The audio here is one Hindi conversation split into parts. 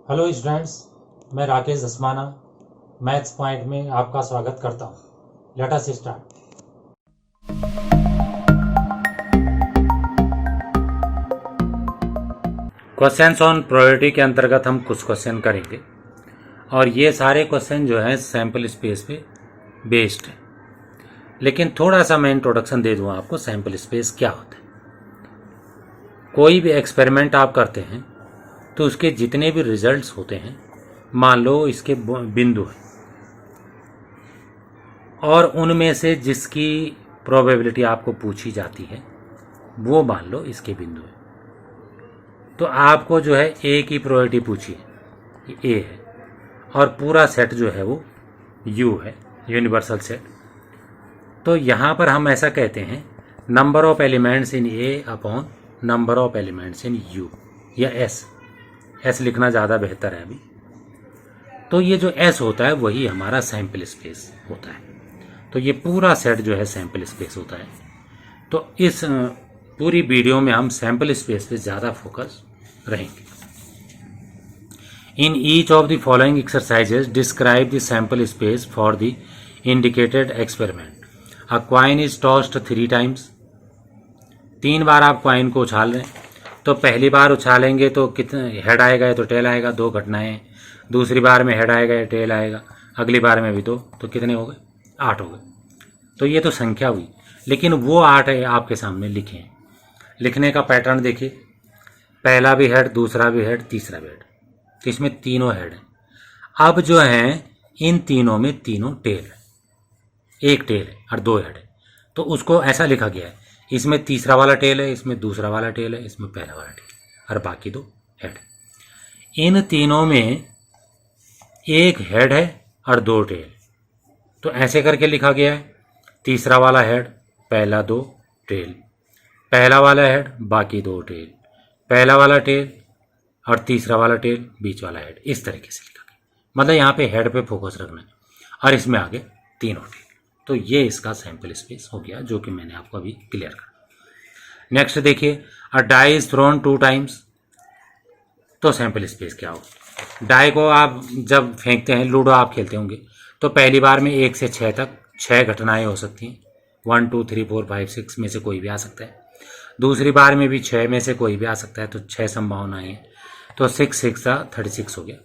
हेलो स्टूडेंट्स, मैं राकेश धस्माना मैथ्स पॉइंट में आपका स्वागत करता हूँ। Let us start. Questions on probability के अंतर्गत हम कुछ क्वेश्चन करेंगे और ये सारे क्वेश्चन जो हैं सैम्पल स्पेस पे बेस्ड हैं। लेकिन थोड़ा सा मैं इंट्रोडक्शन दे दूँ आपको, सैम्पल स्पेस क्या होता है। कोई भी एक्सपेरिमेंट आप करते हैं तो उसके जितने भी रिजल्ट्स होते हैं, मान लो इसके बिंदु हैं और उनमें से जिसकी प्रोबेबिलिटी आपको पूछी जाती है वो मान लो इसके बिंदु है। तो आपको जो है ए की प्रोबेबिलिटी पूछी है, ये ए है और पूरा सेट जो है वो यू है, यूनिवर्सल सेट। तो यहाँ पर हम ऐसा कहते हैं number of elements in A upon number of elements in you, या एस लिखना ज़्यादा बेहतर है अभी। तो ये जो एस होता है वही हमारा सैम्पल स्पेस होता है। तो ये पूरा सेट जो है सैम्पल स्पेस होता है। तो इस पूरी वीडियो में हम सैम्पल स्पेस पे ज़्यादा फोकस रहेंगे। In each of the following exercises describe the sample space for the indicated experiment. A coin is tossed 3 times. 3 बार आप कॉइन को उछाल रहे हैं। तो पहली बार उछालेंगे तो कितने हेड आएगा या तो टेल आएगा, 2 घटनाएं हैं। दूसरी बार में हेड आएगा या टेल आएगा, अगली बार में भी 2, तो कितने हो गए? 8 हो गए। तो ये तो संख्या हुई, लेकिन वो 8 है आपके सामने लिखे हैं। लिखने का पैटर्न देखिए, पहला भी हेड, दूसरा भी हेड, तीसरा भी हेड, तो इसमें तीनों हेड हैं। अब जो हैं इन तीनों में तीनों टेल है, एक टेल है और 2 हेड है। तो उसको ऐसा लिखा गया है, इसमें तीसरा वाला टेल है, इसमें दूसरा वाला टेल है, इसमें पहला वाला टेल है और बाकी 2 हेड। इन तीनों में एक हेड है और 2 टेल, तो ऐसे करके लिखा गया है। तीसरा वाला हेड, पहला 2 टेल, पहला वाला हेड, बाकी 2 टेल, पहला वाला टेल और तीसरा वाला टेल, बीच वाला हेड। इस तरीके से लिखा गया, मतलब यहाँ पे हेड पे फोकस रखना है और इसमें आगे तीनों टेल। तो ये इसका सैम्पल स्पेस हो गया, जो कि मैंने आपको अभी क्लियर करा। नेक्स्ट देखिए, अ डाई इज थ्रोन 2 टाइम्स। तो सैम्पल स्पेस क्या होगा? डाई को आप जब फेंकते हैं, लूडो आप खेलते होंगे, तो पहली बार में 1 से 6 तक 6 घटनाएं हो सकती हैं। 1 2 3 4 5 6 में से कोई भी आ सकता है। दूसरी बार में भी 6 में से कोई भी आ सकता है, तो 6 संभावनाएं हैं। तो 6 6 36 हो गया।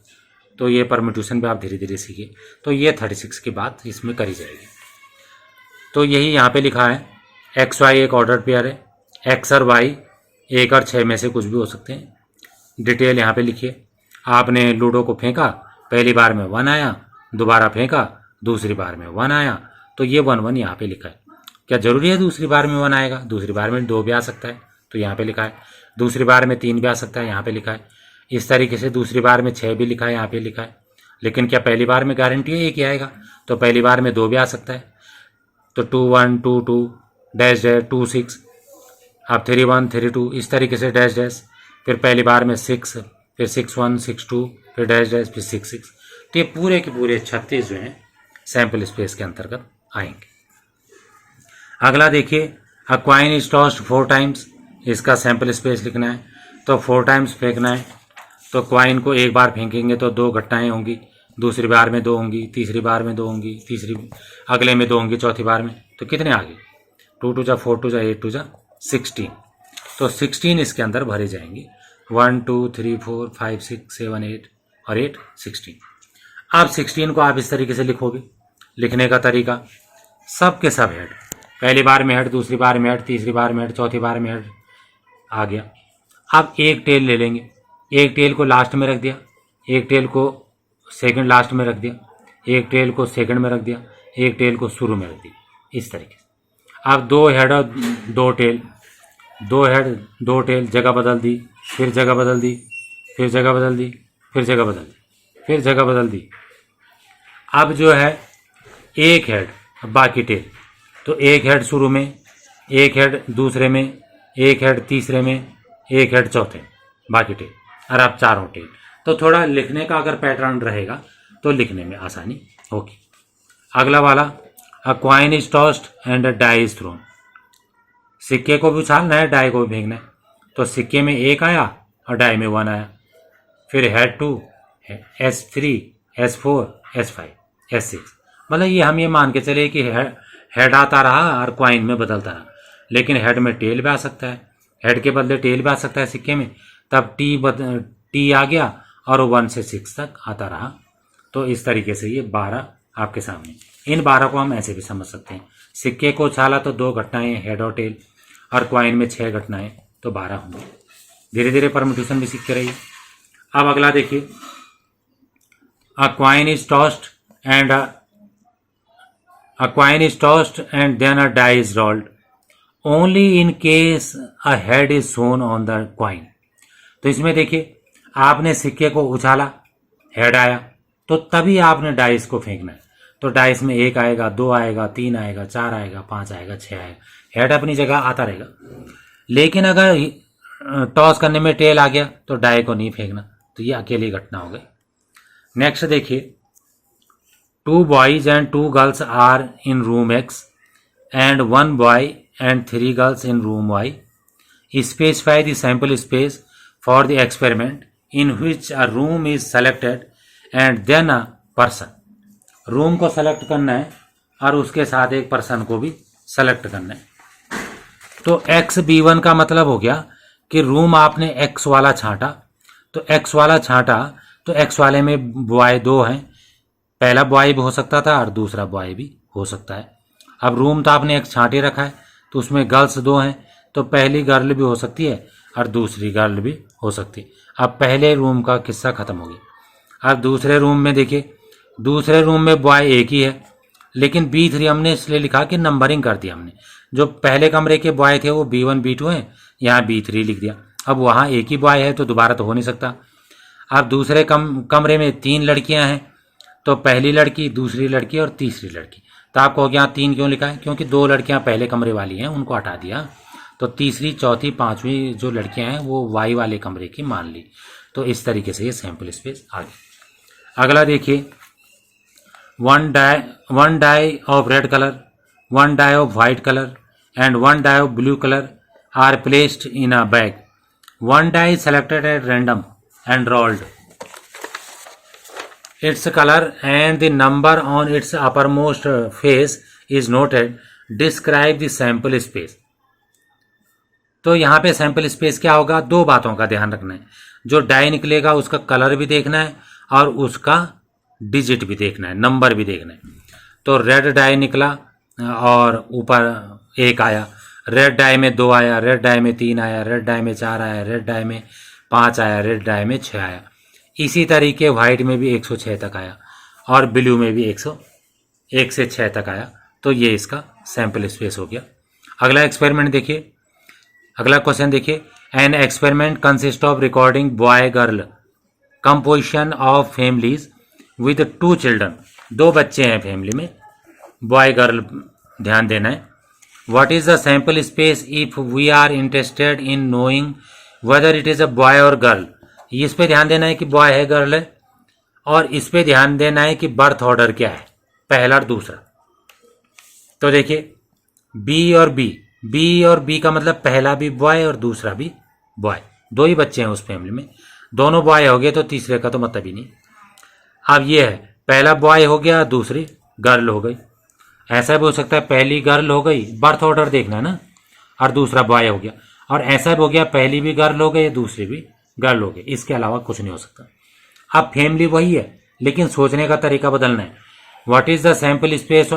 तो ये परम्यूटेशन भी आप धीरे धीरे सीखिए। तो ये 36 की बात इसमें करी जाएगी। तो यही यहाँ पे लिखा है, एक्स वाई एक ऑर्डर पेयर है, एक्स और वाई 1 और 6 में से कुछ भी हो सकते हैं। डिटेल यहाँ पे लिखिए। आपने लूडो को फेंका, पहली बार में 1 आया, दोबारा फेंका, दूसरी बार में 1 आया, तो ये 1 1 यहाँ पे लिखा है। क्या जरूरी है दूसरी बार में 1 आएगा? दूसरी बार में 2 भी आ सकता है, तो यहाँ पे लिखा है। दूसरी बार में 3 भी आ सकता है, यहाँ पे लिखा है। इस तरीके से दूसरी बार में 6 भी लिखा है, यहाँ पे लिखा है। लेकिन क्या पहली बार में गारंटी है 1 ही आएगा? तो पहली बार में 2 भी आ सकता है। तो 2 1 2 2 डैश डैश 2 6, अब 3 1 3 2, इस तरीके से डैश डैश। फिर पहली बार में 6, फिर 6 1 6 2, फिर डैश डैश, फिर 6 6। तो ये पूरे के पूरे 36 जो हैं सैम्पल स्पेस के अंतर्गत आएंगे। अगला देखिए, अ कॉइन इज टॉस्ड 4 टाइम्स। इसका सैम्पल स्पेस लिखना है, तो 4 टाइम्स फेंकना है। तो कॉइन को एक बार फेंकेंगे तो 2 घटनाएं होंगी, दूसरी बार में 2 होंगी, तीसरी बार में 2 होंगी, अगले में 2 होंगी, चौथी बार में। तो कितने आ गए? 2 2 4 2 8 2 16। तो 16 इसके अंदर भरे जाएंगे। 1 2 3 4 5 6 7 8 और 8 16। अब 16 को आप इस तरीके से लिखोगे। लिखने का तरीका, सब के सब हेड, पहली बार में हेड, दूसरी बार में हेड, तीसरी बार में हेड, चौथी बार में हेड आ गया। अब एक टेल ले लेंगे, एक टेल को लास्ट में रख दिया, एक टेल को सेकंड लास्ट में रख दिया, एक टेल को सेकंड में रख दिया, एक टेल को शुरू में रख दिया, इस तरीके से। अब 2 हेड और 2 टेल, 2 हेड 2 टेल, जगह बदल दी, फिर जगह बदल दी, फिर जगह बदल दी, फिर जगह बदल दी, फिर जगह बदल दी। अब जो है एक हेड, बाकी टेल। तो एक हेड शुरू में, एक हेड दूसरे में, एक हेड तीसरे में, एक हेड चौथे, बाकी टेल, और अब 4 टेल। तो थोड़ा लिखने का अगर पैटर्न रहेगा तो लिखने में आसानी होगी। अगला वाला, a coin is tossed and a die is thrown. सिक्के को भी उछालना है, डाई को भी फेंकना है। तो सिक्के में 1 आया और डाई में 1 आया। फिर head 2, S3, S4, S5, S6, मतलब ये हम ये मान के चले कि हेड आता रहा और क्वाइन में बदलता रहा, लेकिन हेड में टेल भी आ सकता है, हेड के बदले टेल भी आ सकता है सिक्के में, तब टी आ गया और 1 से 6 तक आता रहा। तो इस तरीके से ये 12 आपके सामने, इन 12 को हम ऐसे भी समझ सकते हैं, सिक्के को उछाला तो 2 घटनाएं हेड और टेल, और क्वाइन में 6 घटनाएं, तो 12 होंगे। धीरे धीरे परम्यूटेशन भी सीखते रहिए। अब अगला देखिए, a coin is tossed and then a die is rolled only in case a head is shown on the coin. तो इसमें देखिए, आपने सिक्के को उछाला, हेड आया, तो तभी आपने डाइस को फेंकना है। तो डाइस में 1 आएगा, 2 आएगा, 3 आएगा, 4 आएगा, 5 आएगा, 6 आएगा, हेड अपनी जगह आता रहेगा। लेकिन अगर टॉस करने में टेल आ गया तो डाई को नहीं फेंकना, तो ये अकेली घटना हो गई। नेक्स्ट देखिए, 2 boys and 2 girls are in room X and 1 boy and 3 girls in room Y. Specify the sample space for the experiment in which a room is selected and then a person. Room को सेलेक्ट करना है और उसके साथ एक पर्सन को भी सेलेक्ट करना है। तो XB1 का मतलब हो गया कि रूम आपने X वाला छांटा, तो X वाला छांटा तो X वाले में बॉय 2 हैं, पहला बॉय भी हो सकता था और दूसरा बॉय भी हो सकता है। अब रूम तो आपने X छांटे रखा है, तो उसमें गर्ल्स 2 हैं, तो पहली गर्ल भी हो सकती है और दूसरी गर्ल भी हो सकती है। अब पहले रूम का किस्सा खत्म हो गया। अब दूसरे रूम में देखिए, दूसरे रूम में बॉय एक ही है, लेकिन B3 हमने इसलिए लिखा कि नंबरिंग कर दिया हमने, जो पहले कमरे के बॉय थे वो B1 B2 हैं, यहाँ B3 लिख दिया। अब वहाँ एक ही बॉय है तो दोबारा तो हो नहीं सकता। अब दूसरे कमरे में 3 लड़कियाँ हैं, तो पहली लड़की, दूसरी लड़की और तीसरी लड़की। तो आपको यहाँ 3 क्यों लिखा है? क्योंकि 2 लड़कियाँ पहले कमरे वाली हैं, उनको हटा दिया, तो तीसरी, चौथी, 5वीं जो लड़कियां हैं वो वाई वाले कमरे की मान ली। तो इस तरीके से ये सैंपल स्पेस आ गई। अगला देखिए, 1 die of red colour, 1 die of white colour and 1 die of blue colour are placed in a bag. 1 die selected at random and rolled. Its color and the number on its uppermost face is noted. Describe the sample space. तो यहाँ पे सैंपल स्पेस क्या होगा? 2 बातों का ध्यान रखना है। जो डाई निकलेगा उसका कलर भी देखना है और उसका डिजिट भी देखना है, नंबर भी देखना है। तो रेड डाई निकला और ऊपर 1 आया, रेड डाई में 2 आया, रेड डाई में 3 आया, रेड डाई में 4 आया, रेड डाई में 5 आया, रेड डाई में 6 आया। इसी तरीके वाइट में भी 106 तक आया और ब्लू में भी 101 से 6 तक आया। तो ये इसका सैंपल स्पेस हो गया। अगला एक्सपेरिमेंट देखिए, अगला क्वेश्चन देखिए, an experiment consist of recording boy girl composition of families with 2 children. 2 बच्चे हैं फैमिली में, बॉय गर्ल ध्यान देना है. What is the sample space if we are interested in knowing whether it is a boy or girl. इस पे ध्यान देना है कि बॉय है गर्ल है, और इस पे ध्यान देना है कि बर्थ ऑर्डर क्या है, पहला और दूसरा. तो देखिए बी और बी का मतलब पहला भी बॉय और दूसरा भी बॉय, 2 ही बच्चे हैं उस फैमिली में, दोनों बॉय हो गए तो तीसरे का तो मतलब ही नहीं. अब ये है, पहला बॉय हो गया, दूसरी गर्ल हो गई. ऐसा भी हो सकता है पहली गर्ल हो गई, बर्थ ऑर्डर देखना है ना, और दूसरा बॉय हो गया. और ऐसा भी हो गया पहली भी गर्ल हो गई, दूसरी भी गर्ल हो गई. इसके अलावा कुछ नहीं हो सकता. अब फैमिली वही है, लेकिन सोचने का तरीका बदलना है. What is the sample space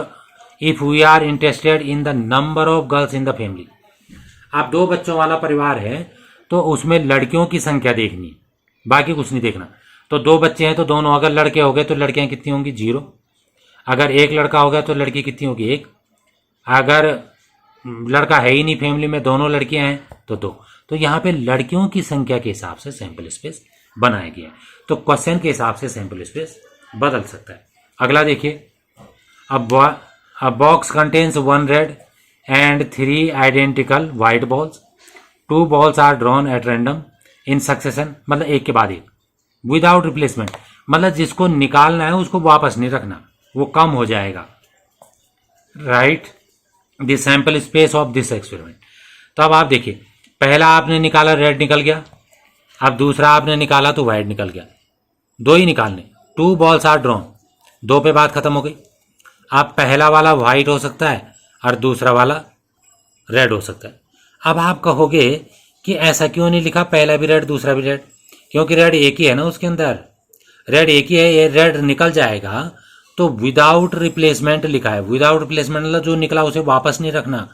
if we are interested in the number of girls in the family. आप 2 बच्चों वाला परिवार है तो उसमें लड़कियों की संख्या देखनी है, बाकी कुछ नहीं देखना. तो 2 बच्चे हैं तो दोनों, अगर लड़के हो गए तो लड़कियां कितनी होंगी? 0. अगर एक लड़का हो गया तो लड़की कितनी होगी? 1. अगर लड़का है ही नहीं फैमिली में, दोनों लड़कियां हैं तो 2. तो यहाँ पे लड़कियों की संख्या के हिसाब से सैंपल स्पेस बनाया गया है. तो क्वेश्चन के हिसाब से सैंपल स्पेस बदल सकता है. अगला देखिए, A box contains 1 red and 3 identical white balls. 2 balls are drawn at random in succession, मतलब एक के बाद एक, without replacement, मतलब जिसको निकालना है उसको वापस नहीं रखना, वो कम हो जाएगा. Write the sample space of this experiment. तो अब आप देखिए, पहला आपने निकाला रेड निकल गया, अब दूसरा आपने निकाला तो वाइट निकल गया. दो ही निकालने। 2 balls आर ड्रॉन, 2 पे बात खत्म हो गई। अब पहला वाला वाइट हो सकता है और दूसरा वाला रेड हो सकता है। अब आप कहोगे कि ऐसा क्यों नहीं लिखा, पहला भी रेड दूसरा भी रेड? क्योंकि रेड एक ही है ना उसके अंदर, रेड एक ही है, ये रेड निकल जाएगा तो विदाउट रिप्लेसमेंट लिखा है। विदाउट रिप्लेसमेंट मतलब जो निकला उसे वापस नहीं रखना,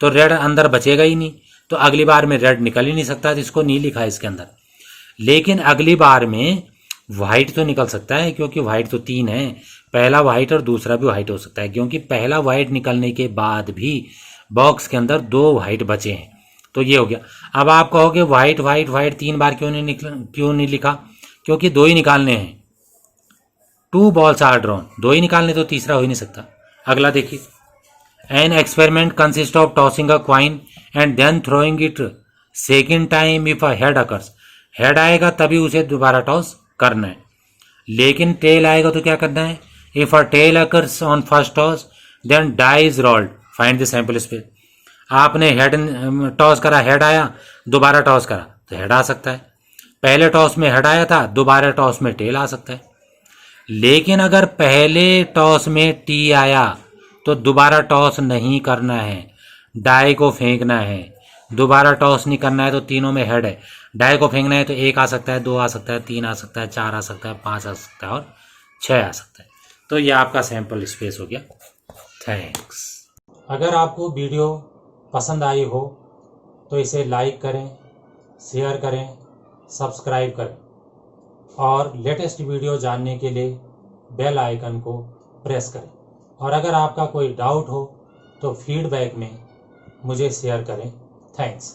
तो रेड अंदर बचेगा ही नहीं, तो अगली बार में रेड निकल ही नहीं सकता, तो इसको नहीं लिखा है इसके अंदर। लेकिन अगली बार में वाइट तो निकल सकता है, क्योंकि वाइट तो 3 है, पहला वाइट और दूसरा भी वाइट हो सकता है, क्योंकि पहला वाइट निकलने के बाद भी बॉक्स के अंदर 2 वाइट बचे हैं। तो ये हो गया। अब आप कहोगे वाइट वाइट वाइट 3 बार क्यों नहीं लिखा? क्योंकि 2 ही निकालने हैं। 2 balls आर ड्रॉन, 2 ही निकालने, तो तीसरा हो ही नहीं सकता। अगला देखिए, an experiment consist of tossing a coin and then throwing it second time if a head occurs. Head आएगा तभी उसे दोबारा टॉस करना है, लेकिन टेल आएगा तो क्या करना है? If a tail occurs on first toss then die is rolled, find the sample space. आपने हेड टॉस करा, हेड आया, दोबारा टॉस करा तो हेड आ सकता है। पहले टॉस में हेड आया था, दोबारा टॉस में टेल आ सकता है। लेकिन अगर पहले टॉस में टी आया तो दोबारा टॉस नहीं करना है, डाई को फेंकना है। दोबारा टॉस नहीं करना है तो तीनों में हेड है, डाई को फेंकना है तो 1 आ सकता है, 2 आ सकता है, 3 आ सकता है, 4 आ सकता है, 5 आ सकता है और 6 आ सकता है। तो ये आपका सैंपल स्पेस हो गया। थैंक्स। अगर आपको वीडियो पसंद आई हो तो इसे लाइक करें, शेयर करें, सब्सक्राइब करें और लेटेस्ट वीडियो जानने के लिए बेल आइकन को प्रेस करें। और अगर आपका कोई डाउट हो तो फीडबैक में मुझे शेयर करें। थैंक्स।